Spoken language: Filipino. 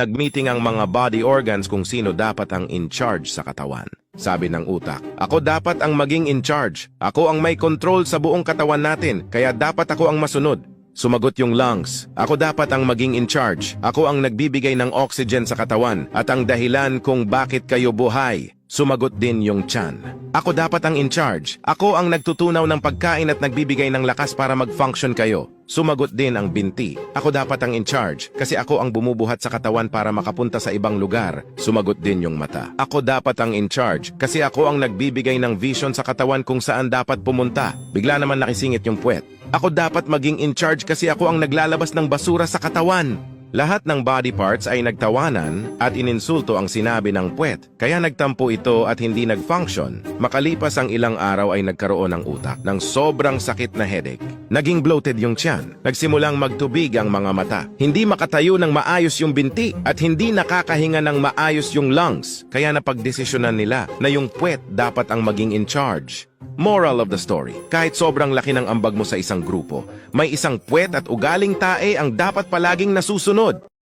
Nagmeeting ang mga body organs kung sino dapat ang in charge sa katawan. Sabi ng utak, ako dapat ang maging in charge. Ako ang may control sa buong katawan natin, kaya dapat ako ang masunod. Sumagot yung lungs, ako dapat ang maging in charge. Ako ang nagbibigay ng oxygen sa katawan at ang dahilan kung bakit kayo buhay. Sumagot din yung tiyan. Ako dapat ang in charge. Ako ang nagtutunaw ng pagkain at nagbibigay ng lakas para mag-function kayo. Sumagot din ang binti. Ako dapat ang in charge kasi ako ang bumubuhat sa katawan para makapunta sa ibang lugar. Sumagot din yung mata. Ako dapat ang in charge kasi ako ang nagbibigay ng vision sa katawan kung saan dapat pumunta. Bigla naman nakisingit yung puwet. Ako dapat maging in charge kasi ako ang naglalabas ng basura sa katawan. Lahat ng body parts ay nagtawanan at ininsulto ang sinabi ng puwet. Kaya nagtampo ito at hindi nag-function. Makalipas ang ilang araw ay nagkaroon ng utak ng sobrang sakit na headache. Naging bloated yung tiyan. Nagsimulang magtubig ang mga mata. Hindi makatayo ng maayos yung binti at hindi nakakahinga ng maayos yung lungs. Kaya napagdesisyonan nila na yung puwet dapat ang maging in charge. Moral of the story, kahit sobrang laki ng ambag mo sa isang grupo, may isang puwet at ugaling tae ang dapat palaging nasusunod.